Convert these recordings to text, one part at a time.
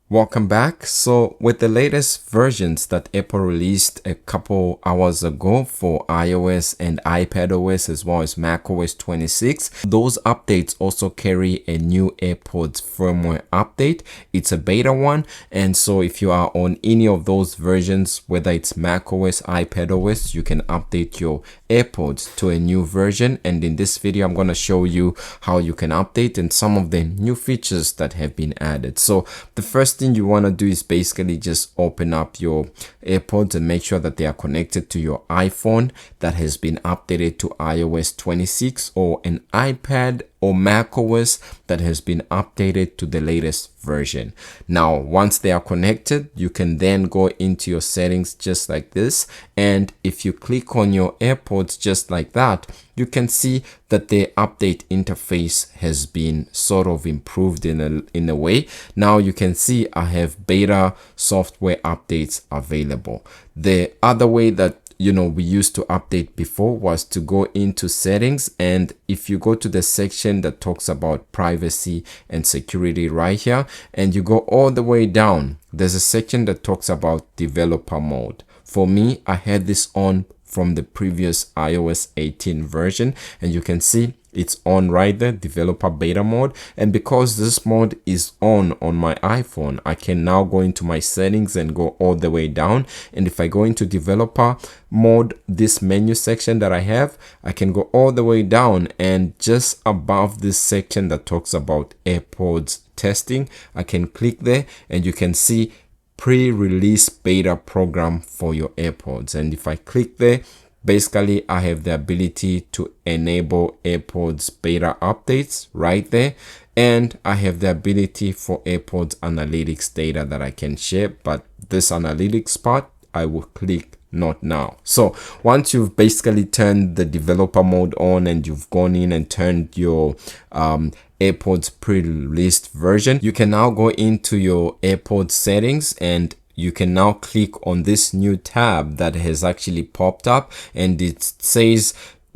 Welcome back. So with the latest versions that Apple released a couple hours ago for iOS and iPadOS as well as macOS 26, those updates also carry a new AirPods firmware update. It's a beta one, and so if you are on any of those versions, whether it's macOS, iPadOS, you can update your AirPods to a new version. And in this video, I'm going to show you how you can update and some of the new features that have been added. So the first thing you want to do is basically just open up your AirPods and make sure that they are connected to your iPhone that has been updated to iOS 26, or an iPad or macOS that has been updated to the latest version. Now, once they are connected, you can then go into your settings just like this. And if you click on your AirPods just like that, you can see that the update interface has been sort of improved in a way. Now you can see I have beta software updates available. The other way that we used to update before was to go into settings, and if you go to the section that talks about privacy and security right here, and you go all the way down, there's a section that talks about developer mode. For me, I had this on from the previous iOS 18 version, and you can see it's on right there, developer beta mode. And because this mode is on my iPhone, I can now go into my settings and go all the way down. And if I go into developer mode, this menu section that I have, I can go all the way down, and just above this section that talks about AirPods testing, I can click there and you can see pre-release beta program for your AirPods. And if I click there, basically I have the ability to enable AirPods beta updates right there, and I have the ability for AirPods analytics data that I can share, but this analytics part I will click not now. So once you've basically turned the developer mode on and you've gone in and turned your AirPods pre-released version, you can now go into your AirPods settings, and you can now click on this new tab that has actually popped up, and it says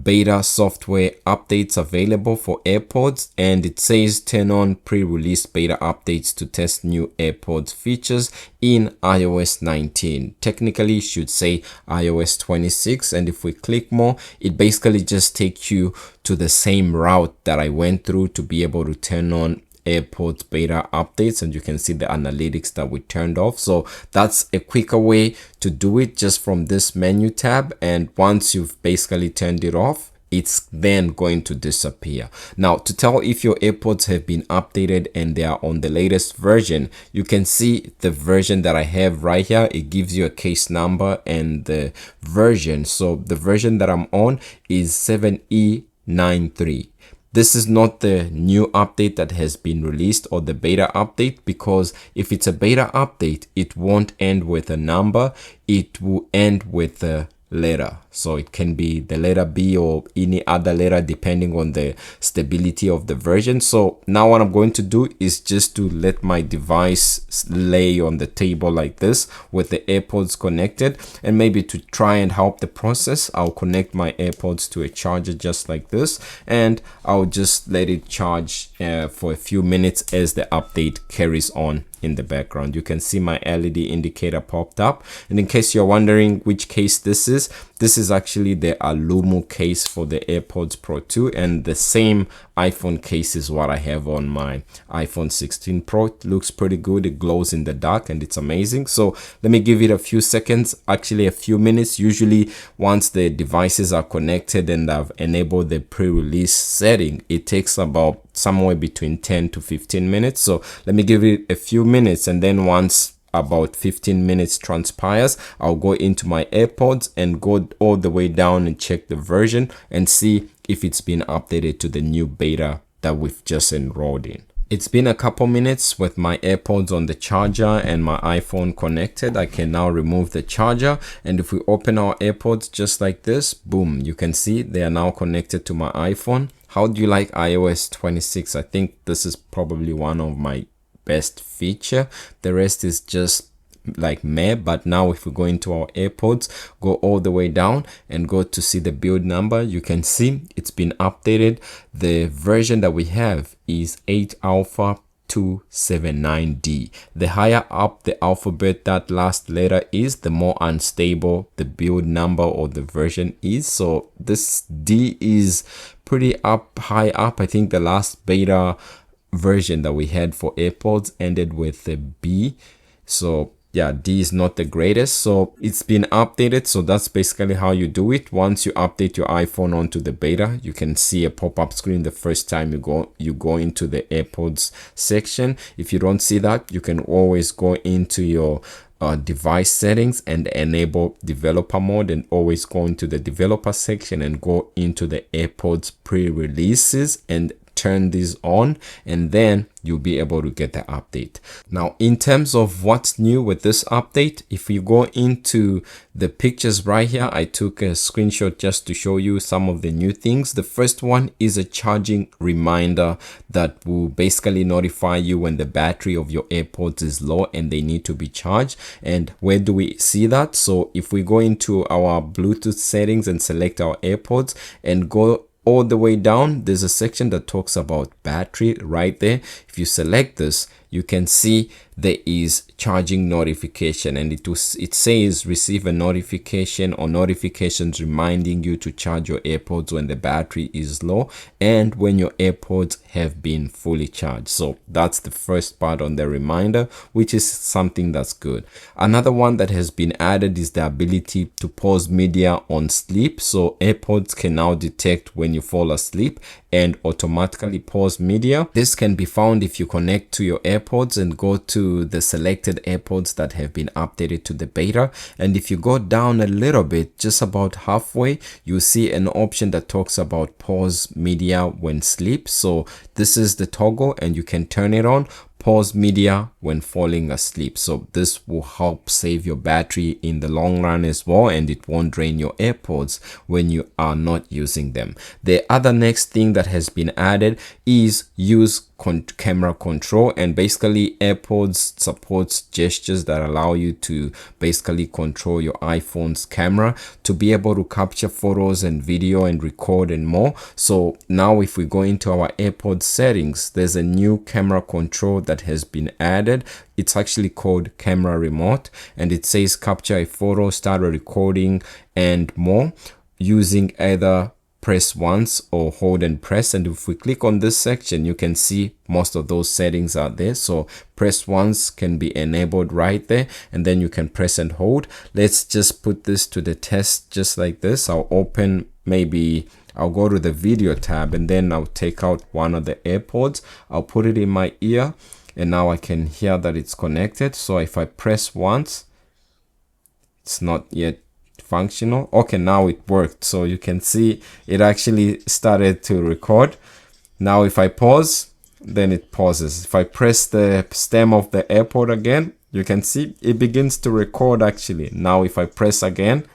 beta software updates available for AirPods, and it says turn on pre-release beta updates to test new AirPods features in iOS 19. Technically it should say iOS 26, and if we click more, it basically just takes you to the same route that I went through to be able to turn on AirPods beta updates, and you can see the analytics that we turned off. So that's a quicker way to do it, just from this menu tab. And once you've basically turned it off, it's then going to disappear. Now, to tell if your AirPods have been updated and they are on the latest version, you can see the version that I have right here. It gives you a case number and the version. So the version that I'm on is 7E93. This is not the new update that has been released, or the beta update, because if it's a beta update, it won't end with a number. It will end with a letter. So it can be the letter B or any other letter depending on the stability of the version. So now what I'm going to do is just to let my device lay on the table like this with the AirPods connected, and maybe to try and help the process, I'll connect my AirPods to a charger just like this, and I'll just let it charge for a few minutes as the update carries on in the background. You can see my LED indicator popped up, and in case you're wondering which case this is actually the Alumu case for the AirPods Pro 2, and the same iPhone case is what I have on my iPhone 16 Pro. It looks pretty good. It glows in the dark and it's amazing. So let me give it a few seconds, actually a few minutes. Usually once the devices are connected and I've enabled the pre-release setting, it takes about somewhere between 10 to 15 minutes. So let me give it a few minutes, and then once about 15 minutes transpires, I'll go into my AirPods and go all the way down and check the version and see if it's been updated to the new beta that we've just enrolled in. It's been a couple minutes with my AirPods on the charger and my iPhone connected. I can now remove the charger, and if we open our AirPods just like this, boom, you can see they are now connected to my iPhone. How do you like iOS 26? I think this is probably one of my best feature. The rest is just like meh. But now if we go into our AirPods, go all the way down and go to see the build number, you can see it's been updated. The version that we have is 8 Alpha 8279D. The higher up the alphabet that last letter is, the more unstable the build number or the version is. So this D is pretty high up. I think the last beta version that we had for AirPods ended with a B. So yeah, D is not the greatest. So it's been updated. So that's basically how you do it. Once you update your iPhone onto the beta, you can see a pop-up screen the first time you go into the AirPods section. If you don't see that, you can always go into your device settings and enable developer mode, and always go into the developer section and go into the AirPods pre-releases and turn these on, and then you'll be able to get the update. Now, in terms of what's new with this update, if you go into the pictures right here, I took a screenshot just to show you some of the new things. The first one is a charging reminder that will basically notify you when the battery of your AirPods is low and they need to be charged. And where do we see that? So if we go into our Bluetooth settings and select our AirPods and go all the way down, there's a section that talks about battery right there. If you select this, you can see there is charging notification, and it says receive a notification or notifications reminding you to charge your AirPods when the battery is low and when your AirPods have been fully charged. So that's the first part on the reminder, which is something that's good. Another one that has been added is the ability to pause media on sleep. So AirPods can now detect when you fall asleep and automatically pause media. This can be found if you connect to your AirPods and go to the selected AirPods that have been updated to the beta. And if you go down a little bit, just about halfway, you see an option that talks about pause media when sleep. So this is the toggle, and you can turn it on. Pause media when falling asleep. So this will help save your battery in the long run as well, and it won't drain your AirPods when you are not using them. The other next thing that has been added is use camera control, and basically AirPods supports gestures that allow you to basically control your iPhone's camera to be able to capture photos and video and record and more. So now if we go into our AirPods settings, there's a new camera control that has been added. It's actually called camera remote, and it says capture a photo, start a recording and more using either press once or hold and press. And if we click on this section, you can see most of those settings are there. So press once can be enabled right there, and then you can press and hold. Let's just put this to the test just like this. I'll go to the video tab, and then I'll take out one of the AirPods. I'll put it in my ear, and now I can hear that it's connected. So if I press once, it's not yet functional. Okay, now it worked. So you can see it actually started to record. Now if I pause, then it pauses. If I press the stem of the AirPod again, you can see it begins to record actually. Now if I press again,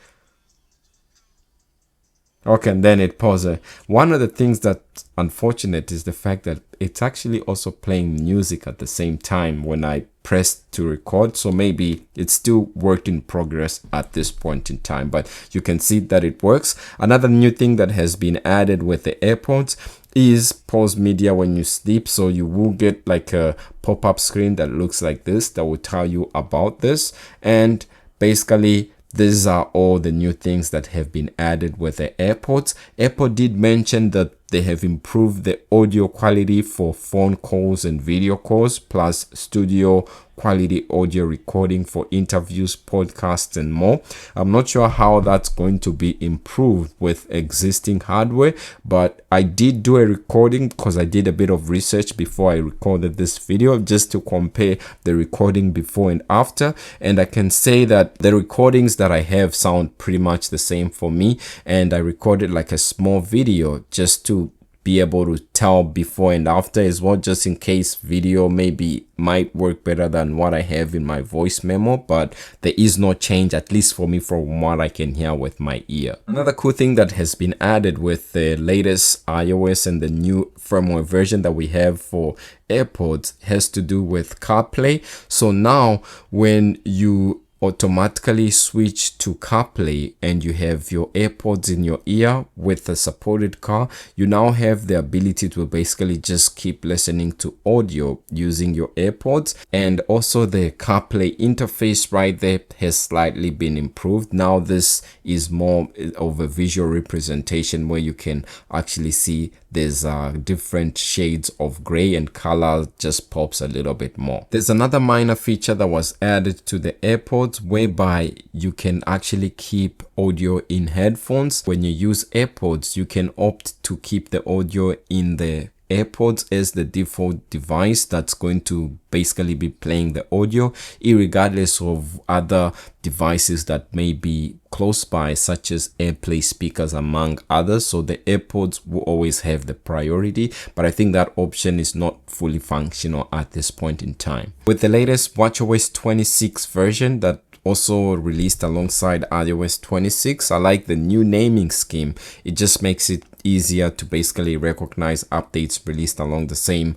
okay, and then it pauses. One of the things that's unfortunate is the fact that it's actually also playing music at the same time when I press to record. So maybe it's still work in progress at this point in time, but you can see that it works. Another new thing that has been added with the AirPods is pause media when you sleep. So you will get like a pop-up screen that looks like this that will tell you about this. And basically, these are all the new things that have been added with the AirPods. Apple did mention that they have improved the audio quality for phone calls and video calls, plus studio quality audio recording for interviews, podcasts, and more. I'm not sure how that's going to be improved with existing hardware, but I did do a recording because I did a bit of research before I recorded this video just to compare the recording before and after. And I can say that the recordings that I have sound pretty much the same for me. And I recorded like a small video just to be able to tell before and after as well, just in case video might work better than what I have in my voice memo, but there is no change, at least for me, from what I can hear with my ear. Another cool thing that has been added with the latest iOS and the new firmware version that we have for AirPods has to do with CarPlay. So now when you automatically switch to CarPlay and you have your AirPods in your ear with a supported car, you now have the ability to basically just keep listening to audio using your AirPods. And also the CarPlay interface right there has slightly been improved. Now this is more of a visual representation where you can actually see there's different shades of gray and color just pops a little bit more. There's another minor feature that was added to the AirPods whereby you can actually keep audio in headphones. When you use AirPods, you can opt to keep the audio in the AirPods as the default device that's going to basically be playing the audio, irregardless of other devices that may be close by, such as AirPlay speakers among others. So the AirPods will always have the priority, but I think that option is not fully functional at this point in time. With the latest WatchOS 26 version that also released alongside iOS 26, I like the new naming scheme. It just makes it easier to basically recognize updates released along the same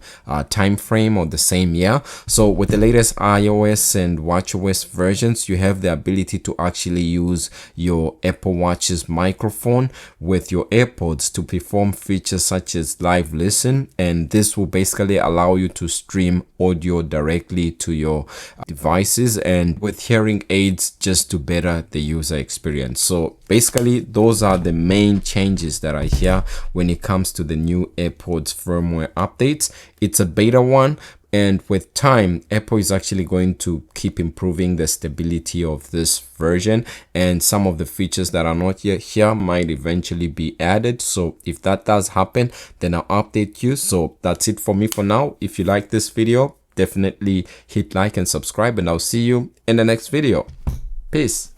time frame or the same year. So with the latest iOS and WatchOS versions, you have the ability to actually use your Apple Watch's microphone with your AirPods to perform features such as live listen, and this will basically allow you to stream audio directly to your devices, and with hearing aids just to better the user experience. So basically those are the main changes that I hear when it comes to the new AirPods firmware updates. It's a beta one, and with time Apple is actually going to keep improving the stability of this version, and some of the features that are not yet here might eventually be added. So if that does happen, then I'll update you. So that's it for me for now. If you like this video, definitely hit like and subscribe, and I'll see you in the next video. Peace.